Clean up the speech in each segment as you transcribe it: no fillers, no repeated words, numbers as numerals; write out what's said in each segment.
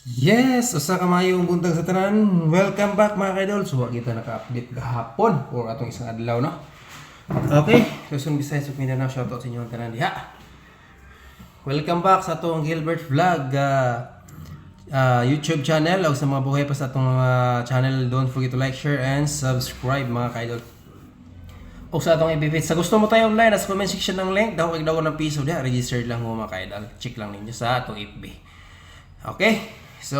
Yes, usa ka mayong buntag sa tanan. Welcome back mga kaidol. So kita naka-update gahapon or atong isang adlaw no. Okay, Luzon, Visayas ug Mindanao, shoutout sa inyo tanan diha. Welcome back sa atong Gilbert Vlog YouTube channel o sa mga buhay pa sa atong channel. Don't forget to like, share and subscribe mga kaidol. O sa atong i-visit. Sa gusto mo tayo online, nasa comment section ng link. Daw kay daw ng piso diha. Registered lang mo mga kaidol. Check lang ninyo sa atong FB. Okay? So,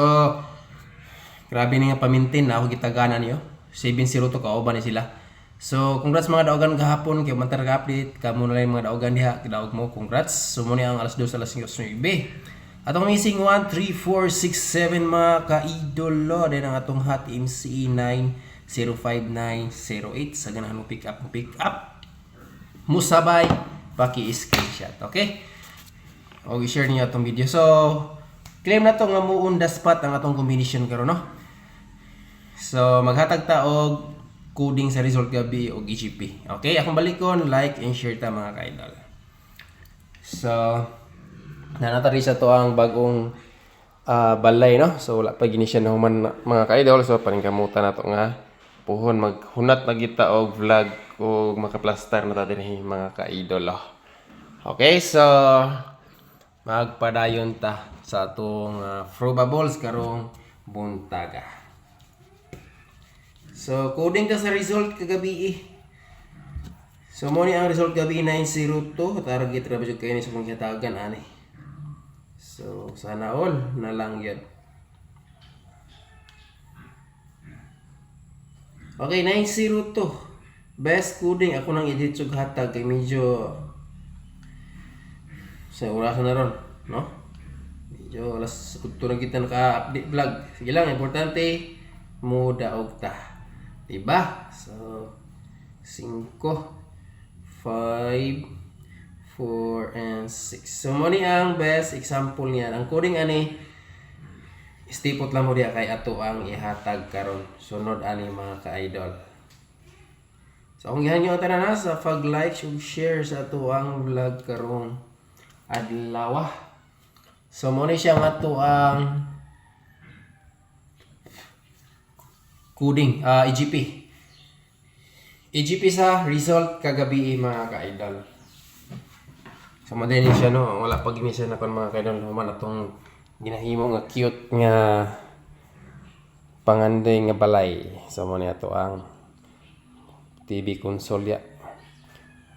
grabe nga pamintin na ako gitagana niyo. 702 kauban ni sila. So, congrats mga daogan gahapon kay mantar ka update. Kamo na lang mga daogan diha, kidaog mo congrats. So mo ni ang alas 2 alas 5 9. Atong missing 1 3 4 6 7 mga kaidolo din ang atong hot MC 905908 sa ganahan mo pick up musabay paki-screenshot, okay? O i-share niyo atong video. So, claim na to nga muunda spot ang atong combination karon no. So maghatag ta og coding sa result gabi og EGP. Okay, akong balikon, like and share ta mga kaidol. So nanatari sa to ang bagong balay no. So wala pa gini siya na human mga kaidol. So paningkamutan nato nga puhon maghunat na kita og vlog og makaplastar na ta dinhi mga kaidol. Okay, so magpadayon ta sa atong probables karong buntaga. So coding ta sa result kagabi. So mo ni ang result gabi 902 target ra ba jud kay ni sa pangkatagan ani. So sana all na lang yun. Okay, 902. Best coding ako nang edit sug hatag kay medyo sa orasan na ron, no? Medyo alas 8 na kita naka-update vlog. Sige lang, importante muda og ta. Diba? So 5 5 4 and 6. So mo ni ang best example niyan. Ang coding ani istipot lang mo diya kay ato ang ihatag karon. Sunod ani mga ka-idol. So kung gihan niyo tanan sa pag-like ug share sa ato ang vlog karong adlaw. So mo ni siya nga to ang coding EGP. EGP sa result kagabi mga ka-idol. So mo din siya no, wala pa gini siya na kon mga ka-idol human atong ginahimo nga cute nga pangandoy nga balay. So mo ni ato ang TV console ya.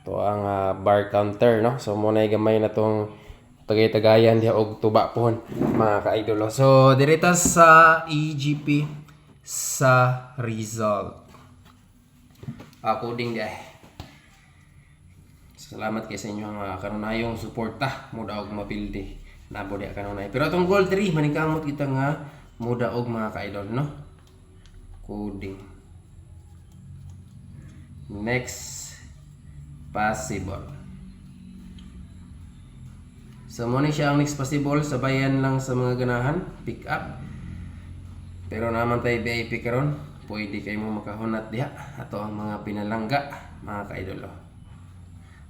To ang bar counter no. So mo na gamay na tong tagay-tagayan diha og tuba pohon mga ka-idol. So direta sa EGP sa result. Coding diha. Salamat kay sa inyo nga kanunayong suporta muda og mapildi nabo diha kanunay. Pero atong goal 3 maningkamot kita nga muda og mga ka-idol no. Coding. Next possible. So mo ni siya ang next possible, sabayan lang sa mga ganahan, pick up. Pero naman tayo VIP karon, pwede kayo mo makahunat diha ato ang mga pinalangga, mga kaidolo.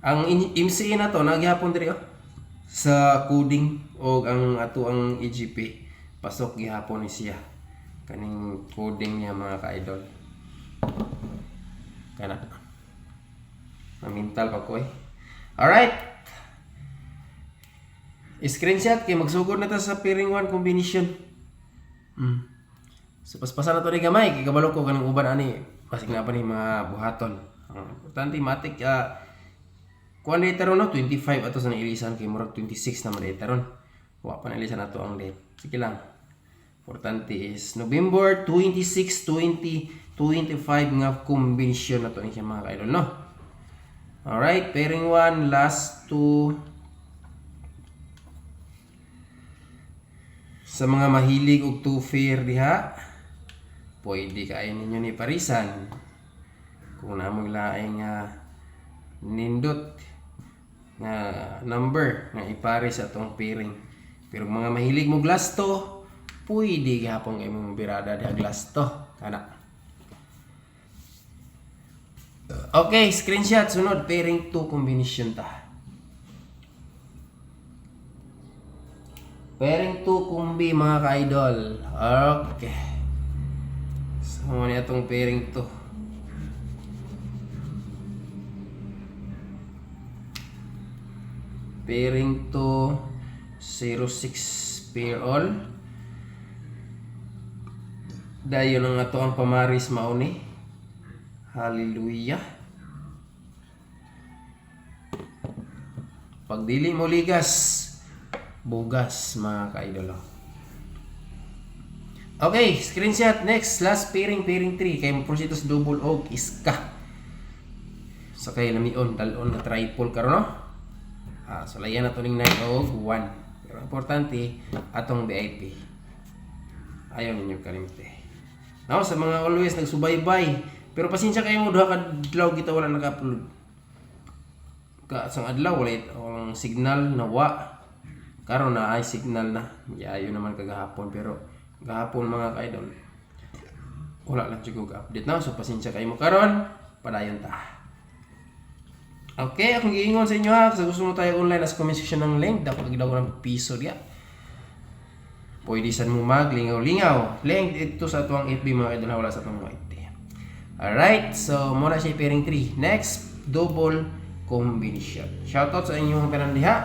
Ang MCE na to nagyapon diri sa coding og ang ato ang EGP pasok gihapon ni siya. Kaning coding niya mga kaidol. Kana. Mental pa ko eh. Alright. Screenshot kay magsugod na ta sa pairing 1 combination. So paspasan na to ni gamay kay kabalo ko kanang uban ani pasig na pa ni mga buhaton. Importante matik kuan data ron no 25 ato sa nailisan kay murag 26 na data ron. Wa pa nailisan nato ang date. Sige lang. Importante is November 26, 20, 25 nga combination na to ni siya mga kaidol no. Alright, pairing 1, last 2. Sa mga mahilig og 2 pair diha, pwede kaayo ninyo ni parisan. Kung namo laing nindot nga number nga ipares sa atong pairing. Pero mga mahilig mo last 2, pwede gihapon kay mong birada diha last 2 kana. Okay, screenshot sunod pairing 2 combination ta. Pairing 2 kumbi mga ka-idol. Okay. So, muna itong pairing 2. Pairing 2, 06 pair all. Dayon ang ato ang pamaris mauni. Hallelujah. Pagdili mo ligas, bugas mga ka-idol. Okay, screenshot. Next, last pairing 3. Kay proceed sa double og iska. So kay lamion, dalon na triple karon no? So layan na to ning 9 og 1. Pero importante atong VIP. Ayaw ninyo kalimte. Now, sa mga always nagsubaybay, pero pasensya kayo mo duha ka adlaw kita wala naka-upload. Sang adlaw walang signal na wa. Karon na ay signal na. Yayo naman kagahapon pero gahapon mga ka-idol. Wala lang jud update na, so pasensya kayo mo karon, padayon ta. Okay, akong giingon sa inyo ha, sa gusto mo tayo online as comment section ng link, dapat gidaw ng piso diya. Pwede saan mo maglingaw-lingaw. Link ito sa tuwang FB mga idol na wala sa tuwang white. Alright, so muna siya pairing 3. Next, double combination. Shoutout sa inyong pinandiha,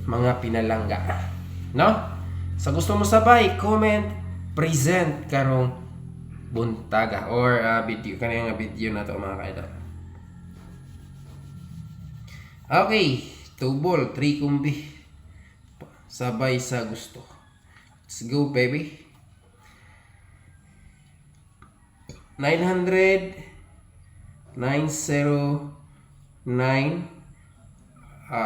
mga pinalangga. No? Sa gusto mo sabay, comment, present karong buntaga or video. Kanina nga video na to mga kaidol. Okay, double, 3 kumbi. Sabay sa gusto. Let's go, baby. 900, 909,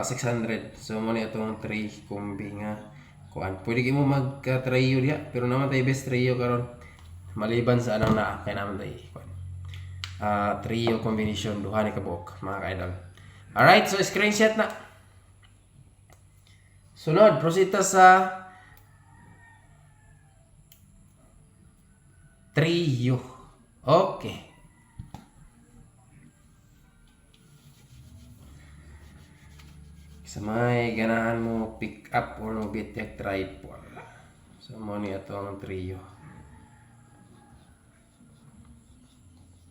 600. So muna itong 3 kumbi nga kuan. Pwede mo magka-trio diya, pero naman tayo best trio karon. Maliban sa anang naa kay naman tayo kuan. Trio combination duha ni kabuok mga ka-idol. Alright, so screenshot na. Sunod, proceed ta sa trio. Okay. Sa may ganahan mo pick up or mo bitek tripod. So mo ni ato ang trio.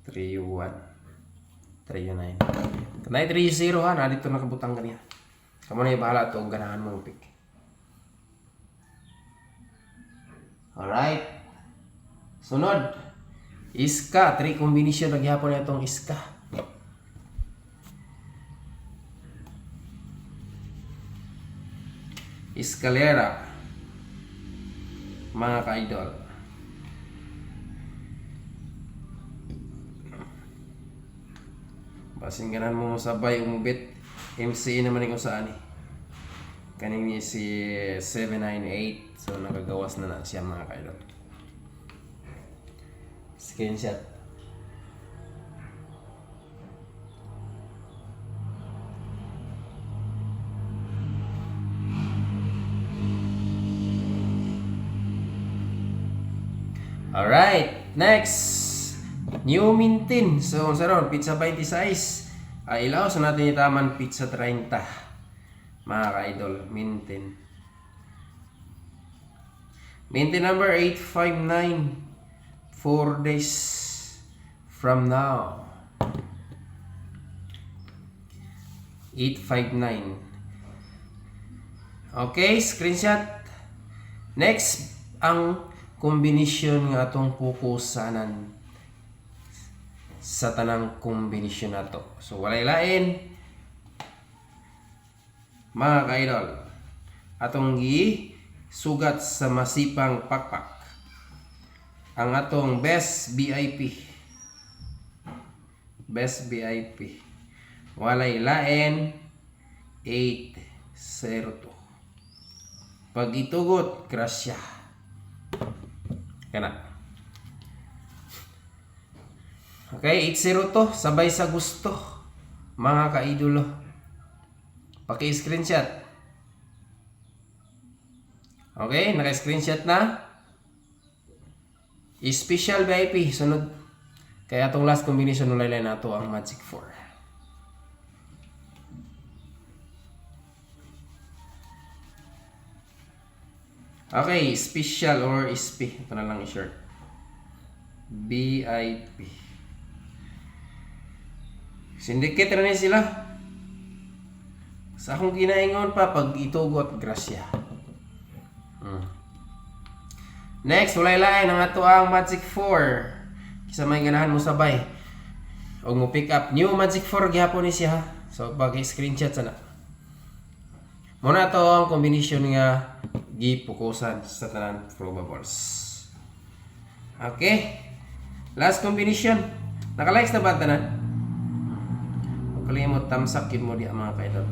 Trio 1. Trio 9. Kanay trio 0 ha, na dito nakabutang kaniya. Kamo na bahala to ganahan mo pick. Alright. Sunod. Iska, 3 combination lagi hapon na itong iska. Escalera. Mga ka-idol. Basing ganan mo sabay umubit. MC naman ikaw saan eh. Kanini si 798. So nakagawas na siya mga ka-idol. Screenshot. Alright, next. New Mintin. So, saron, pizza 26. Ilaw, so natin itaman pizza 30. Mga ka-idol, Mintin. Mintin number 859. 4 days from now. 859. Okay, screenshot. Next, ang combination nga atong pukusanan sa tanang combination na to. So, walay lain. Mga ka-idol, atong sugat sa masipang pakpak. Ang atong best VIP. Best VIP. Walay lain 802. Pag itugot, grasya. Kana. Okay, 802. Sabay sa gusto. Mga ka-idolo. Paki-screenshot. Okay, naka-screenshot na. Special VIP sunod. Kaya atong last combination nulay nato ang Magic 4. Okay, special or SP. Ito na lang i-short. BIP. Syndicate na sila. Sa akong ginaingon pa, pag itugot, grasya. Next, walay lain ang ato ang Magic 4. Kisa may ganahan mo sabay. O mo pick up. New Magic 4 gihapon ni siya. So, pag-screenshot sana. Muna to ang combination nga gipukusan sa tanan probables. Okay. Last combination. Naka-likes na ba tanan? Kalimot tamsakin mo di mga kaidol.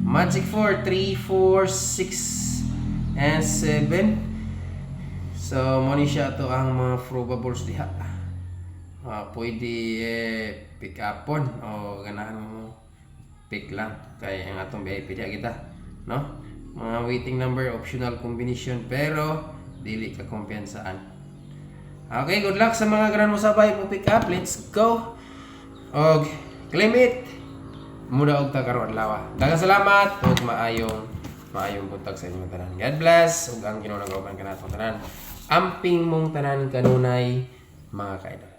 Magic 4, 3, 4, 6, and 7. So, muna siya to ang mga probables diha. Pwede pick upon o ganahan mo pick lang kaya ang atong VIP diha kita, no? Mga waiting number, optional combination, pero dili ka kumpiyansaan. Okay, good luck sa mga ganan mo sabay mo pick up. Let's go. Og claim it. Muda og ta karon lawa. Daghang salamat ug maayong buntag sa inyong tanan. God bless ug ang Ginoo nagawaban kanatong tanan. Amping mong tanan kanunay mga kaidol.